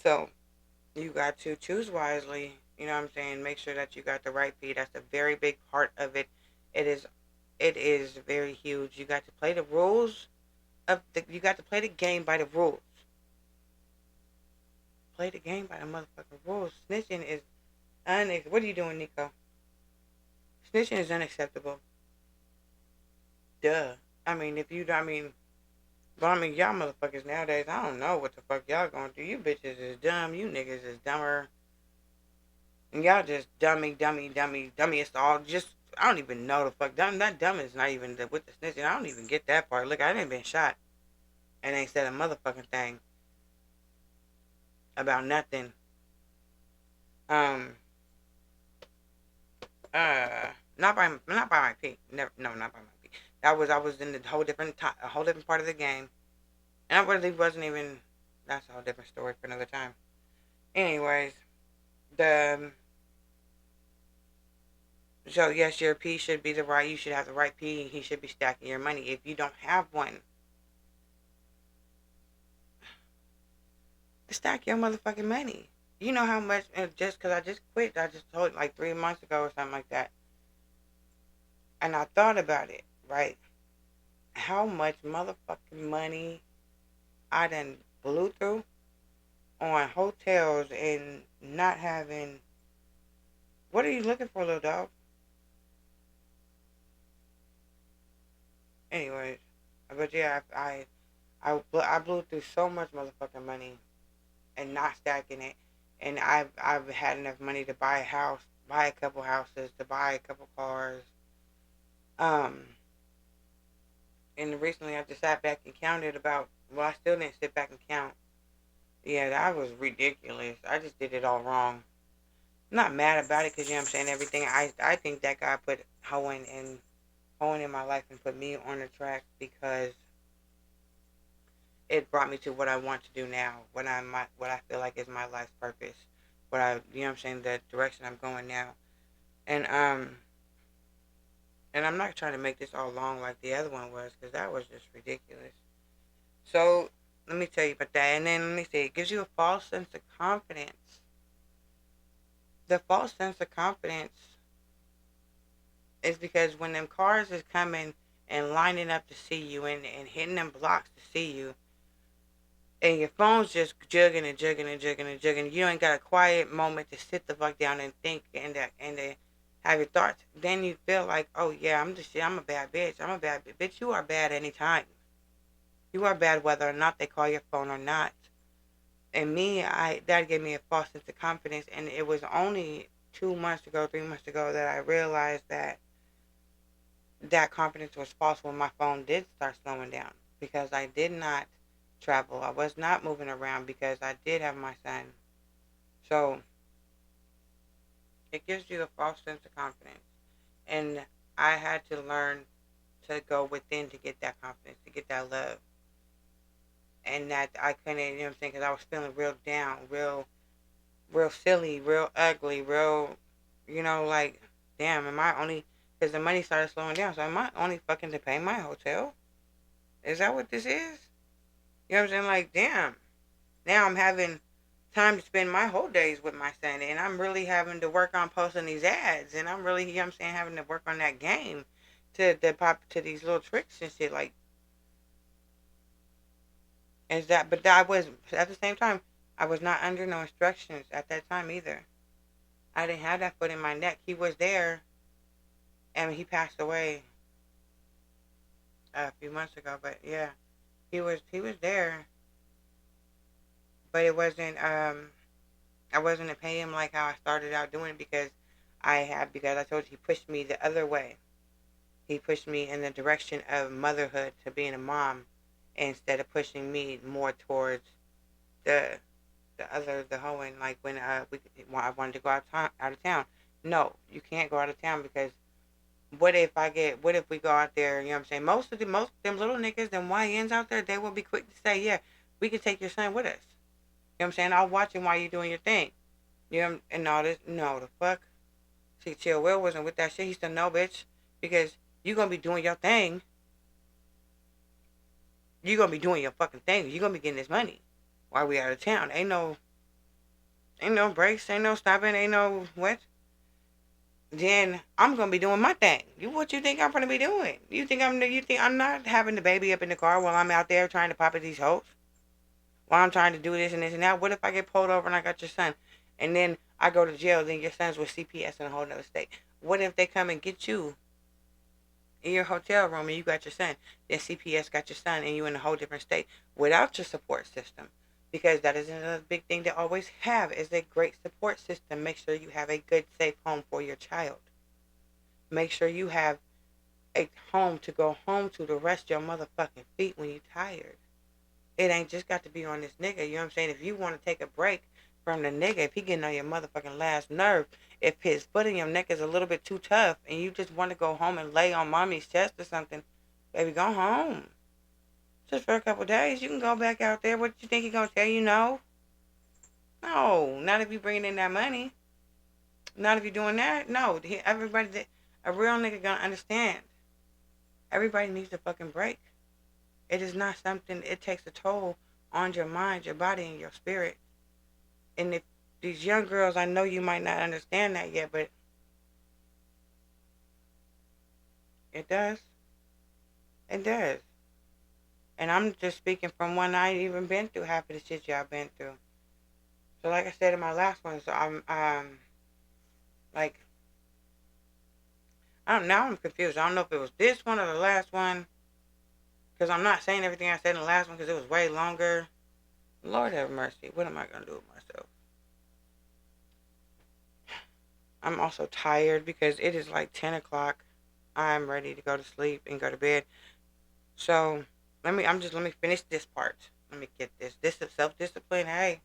So you got to choose wisely. You know what I'm saying? Make sure that you got the right P. That's a very big part of it. It is it is very huge. You got to play the rules you got to play the game by the rules. Play the game by the motherfucking rules. Snitching is what are you doing, Nico? Snitching is unacceptable. Duh. Y'all motherfuckers nowadays, I don't know what the fuck y'all gonna do. You bitches is dumb. You niggas is dumber. And y'all just dummy. It's all just, I don't even know the fuck. That dumb is not even with the snitching. I don't even get that part. Look, I didn't been shot and ain't said a motherfucking thing about nothing. Um, not by my P. Never, no, not by my P. I was in a whole different part of the game, and I really wasn't even. That's a whole different story for another time. Anyways, the so yes, your P should be the right. You should have the right P. He should be stacking your money. If you don't have one, stack your motherfucking money. You know how much? Just because I just quit, I just told like 3 months ago or something like that, and I thought about it. Right, how much motherfucking money I done blew through on hotels and not having. What are you looking for, little dog? Anyways, but yeah, I blew through so much motherfucking money and not stacking it, and I've had enough money to buy a house, buy a couple houses, to buy a couple cars. Um, and recently I just sat back and counted about. Well, I still didn't sit back and count. Yeah, that was ridiculous. I just did it all wrong. I'm not mad about it because you know what I'm saying. Everything I think that God put Hoeing in my life and put me on the track because it brought me to what I want to do now, what I feel like is my life's purpose, you know what I'm saying, the direction I'm going now, and I'm not trying to make this all long like the other one was because that was just ridiculous. So let me tell you about that, and then let me say it gives you a false sense of confidence. The false sense of confidence is because when them cars is coming and lining up to see you and hitting them blocks to see you, and your phone's just jugging and jugging and jugging and jugging. You ain't got a quiet moment to sit the fuck down and think and have your thoughts. Then you feel like, oh yeah, I'm just I'm a bad bitch. I'm a bad bitch. You are bad anytime. You are bad whether or not they call your phone or not. And me, I that gave me a false sense of confidence. And it was only 2 months ago, 3 months ago that I realized that that confidence was false when my phone did start slowing down because I did not travel. I was not moving around because I did have my son. So it gives you a false sense of confidence. And I had to learn to go within to get that confidence, to get that love. And that I couldn't, you know what I'm saying, because I was feeling real down, real silly, real ugly, real, like, damn, am I only, because the money started slowing down, so am I only fucking to pay my hotel? Is that what this is? You know what I'm saying? Like, damn. Now I'm having time to spend my whole days with my son, and I'm really having to work on posting these ads, and I'm really, you know what I'm saying, having to work on that game to pop to these little tricks and shit. Like, is that? But I was at the same time, I was not under no instructions at that time either. I didn't have that foot in my neck. He was there, and he passed away a few months ago. But yeah, he was there, but it wasn't. I wasn't to pay him like how I started out doing it because I told you he pushed me the other way. He pushed me in the direction of motherhood to being a mom instead of pushing me more towards the the hoeing like when I wanted to go out of town. No, you can't go out of town because what if we go out there, you know what I'm saying? Most of them little niggas, them YNs out there, they will be quick to say, yeah, we can take your son with us. You know what I'm saying? I'll watch him while you're doing your thing. You know, and all this. No, the fuck. See, Chill Will wasn't with that shit. He said, no, bitch, because you gonna be doing your thing. You gonna be doing your fucking thing. You gonna be getting this money while we out of town. Ain't no. Ain't no breaks, ain't no stopping, ain't no what. Then I'm gonna be doing my thing. What you think I'm gonna be doing? You think I'm not having the baby up in the car while I'm out there trying to pop at these hoes? While I'm trying to do this and this and that. What if I get pulled over and I got your son, and then I go to jail? Then your son's with CPS in a whole other state. What if they come and get you in your hotel room and you got your son? Then CPS got your son and you in a whole different state without your support system. Because that is another big thing to always have is a great support system. Make sure you have a good, safe home for your child. Make sure you have a home to go home to rest your motherfucking feet when you're tired. It ain't just got to be on this nigga. You know what I'm saying? If you want to take a break from the nigga, if he getting on your motherfucking last nerve, if his foot in your neck is a little bit too tough and you just want to go home and lay on mommy's chest or something, baby, go home. Just for a couple of days. You can go back out there. What you think he gonna tell you no? No. Not if you bringing in that money. Not if you doing that. No. Everybody, a real nigga gonna understand. Everybody needs a fucking break. It is not something, it takes a toll on your mind, your body, and your spirit. And if these young girls, I know you might not understand that yet, but it does. It does. And I'm just speaking from one I ain't even been through half of the shit y'all been through. So like I said in my last one, so I'm like I'm confused. I don't know if it was this one or the last one. Because I'm not saying everything I said in the last one because it was way longer. Lord have mercy. What am I going to do with myself? I'm also tired because it is like 10 o'clock. I'm ready to go to sleep and go to bed. So let me finish this part. Let me get this. This is self-discipline. Hey.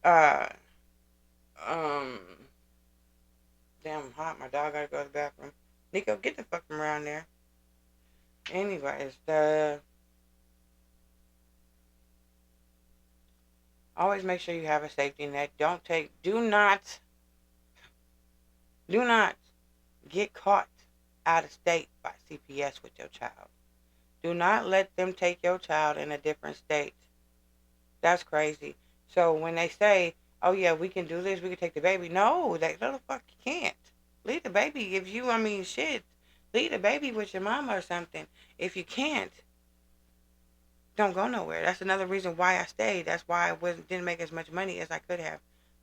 Uh, um, damn, I'm hot. My dog got to go to the bathroom. Nico, get the fuck from around there. Anyways, always make sure you have a safety net. Do not get caught out of state by CPS with your child. Do not let them take your child in a different state. That's crazy. So when they say, "Oh yeah, we can do this, we can take the baby," no, no the fuck you can't. Leave the baby if you, I mean, shit. Leave the baby with your mama or something. If you can't, don't go nowhere. That's another reason why I stayed. That's why didn't make as much money as I could have,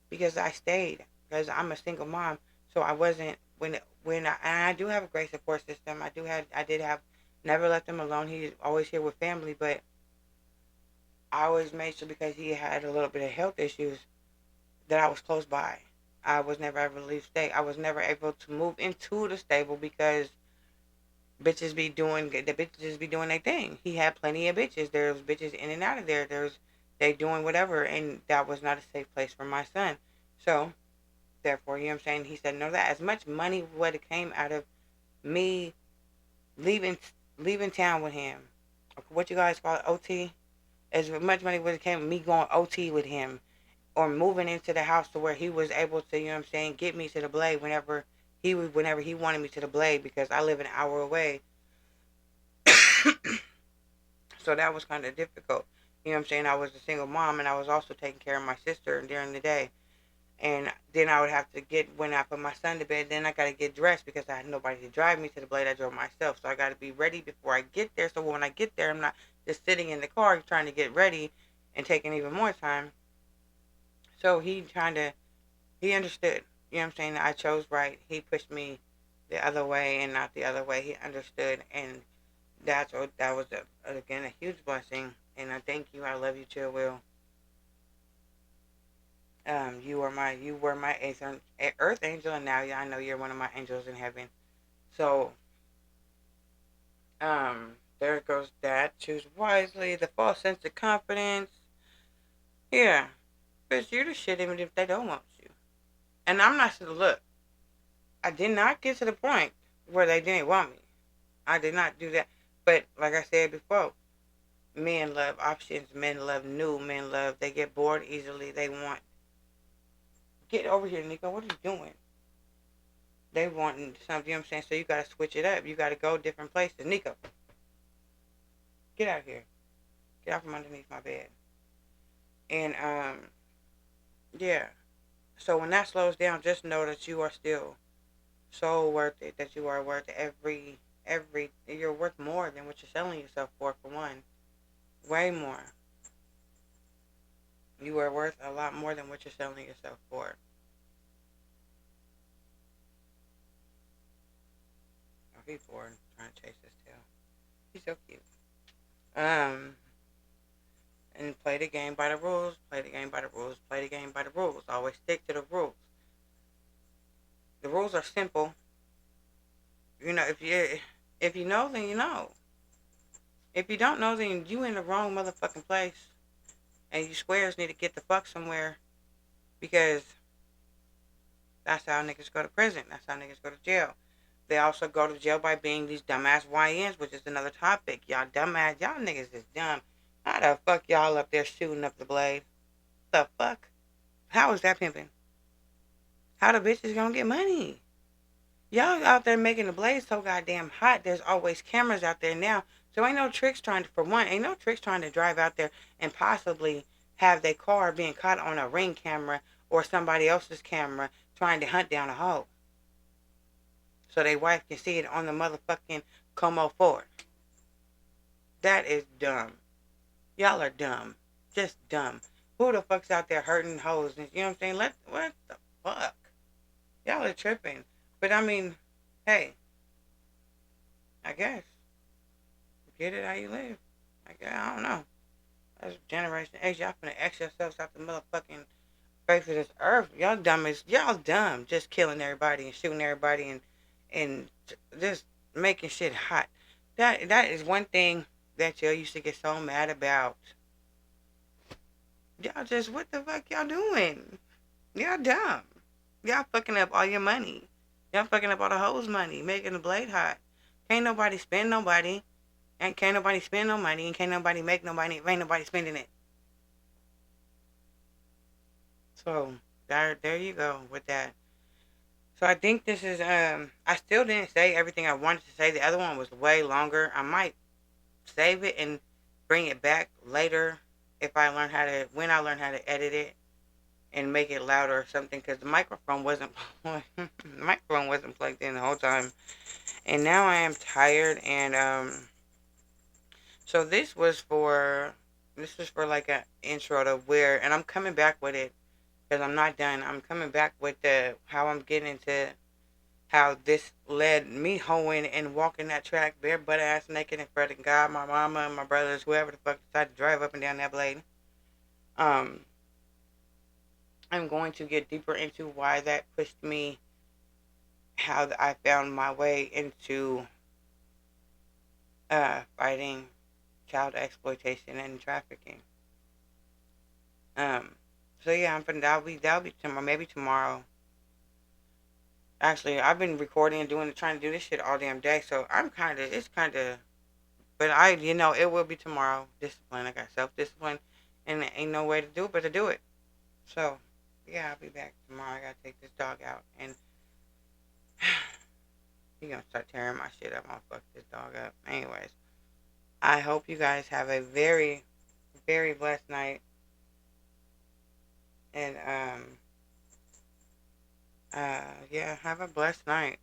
because I stayed. Because I'm a single mom, so I wasn't and I do have a great support system. I did have never left him alone. He's always here with family, but I always made sure because he had a little bit of health issues that I was close by. I was never able to leave state. I was never able to move into the stable because the bitches be doing their thing. He had plenty of bitches. There's bitches in and out of there. They doing whatever, and that was not a safe place for my son. So therefore, you know what I'm saying. He said no. That as much money would have came out of me leaving leaving town with him. What you guys call it, OT? As much money would have came with me going OT with him, or moving into the house to where he was able to, you know what I'm saying, get me to the blade whenever he wanted me to the blade because I live an hour away. So that was kind of difficult. You know what I'm saying? I was a single mom and I was also taking care of my sister during the day. And then I would have to when I put my son to bed, then I got to get dressed because I had nobody to drive me to the blade. I drove myself. So I got to be ready before I get there. So when I get there, I'm not just sitting in the car trying to get ready and taking even more time. So he understood. You know what I'm saying? I chose right. He pushed me the other way and not the other way. He understood. And that was, again, a huge blessing. And I thank you. I love you, Chill Will. You were my earth angel, and now I know you're one of my angels in heaven. So, there goes that. Choose wisely. The false sense of confidence. Yeah, because you're the shit even if they don't want you. And I'm not sure. Look, I did not get to the point where they didn't want me. I did not do that. But like I said before, men love options. Men love new. Men love. They get bored easily. They want. Get over here, Nico. What are you doing? They want something, you know what I'm saying? So you got to switch it up. You got to go different places. Nico, get out here. Get out from underneath my bed. And, Yeah. So when that slows down, just know that you are still so worth it. That you are worth every. You're worth more than what you're selling yourself for one. Way more. You are worth a lot more than what you're selling yourself for. Oh, he's bored trying to chase his tail. He's so cute. Um, and play the game by the rules. Play the game by the rules. Play the game by the rules. Always stick to the rules. The rules are simple. You know, if you know, then you know. If you don't know, then you in the wrong motherfucking place, and you squares need to get the fuck somewhere because that's how niggas go to prison. That's how niggas go to jail. They also go to jail by being these dumbass YNs, which is another topic. Y'all dumbass, y'all niggas is dumb. How the fuck y'all up there shooting up the blade? The fuck? How is that pimping? How the bitches gonna get money? Y'all out there making the blaze so goddamn hot. There's always cameras out there now. So ain't no tricks trying to, for one, ain't no tricks trying to drive out there and possibly have their car being caught on a Ring camera or somebody else's camera trying to hunt down a hoe. So their wife can see it on the motherfucking Como Ford. That is dumb. Y'all are dumb. Just dumb. Who the fuck's out there hurting hoes? You know what I'm saying? What the fuck? Y'all are tripping. But I mean, hey, I guess. Get it how you live. I don't know. That's Generation X. Y'all finna X yourselves out the motherfucking face of this earth. Y'all dumb. Just killing everybody and shooting everybody and just making shit hot. That is one thing that y'all used to get so mad about. Y'all just what the fuck y'all doing? Y'all dumb. Y'all fucking up all your money. Y'all fucking up all the hoes' money, making the blade hot. Can't nobody spend nobody. And can't nobody spend no money and can't nobody make no money if ain't nobody spending it. So there you go with that. So I think this is I still didn't say everything I wanted to say. The other one was way longer. I might save it and bring it back later if I learn how to when I learn how to edit it and make it louder or something because the microphone wasn't the microphone wasn't plugged in the whole time. And now I am tired and so this was for like an intro to where, and I'm coming back with it because I'm not done. I'm coming back with the how I'm getting into how this led me hoeing and walking that track bare butt ass naked in front of God, my mama, and my brothers, whoever the fuck decided to drive up and down that blade. Um, I'm going to get deeper into why that pushed me, how I found my way into fighting child exploitation and trafficking. Um, so yeah, that'll be tomorrow, maybe tomorrow. Actually, I've been recording and trying to do this shit all damn day, so it's kind of, but it will be tomorrow. Discipline, I got self discipline, and there ain't no way to do it but to do it. So, yeah, I'll be back tomorrow. I gotta take this dog out, and he gonna start tearing my shit up. I'll fuck this dog up. Anyways, I hope you guys have a very, very blessed night, and yeah, have a blessed night.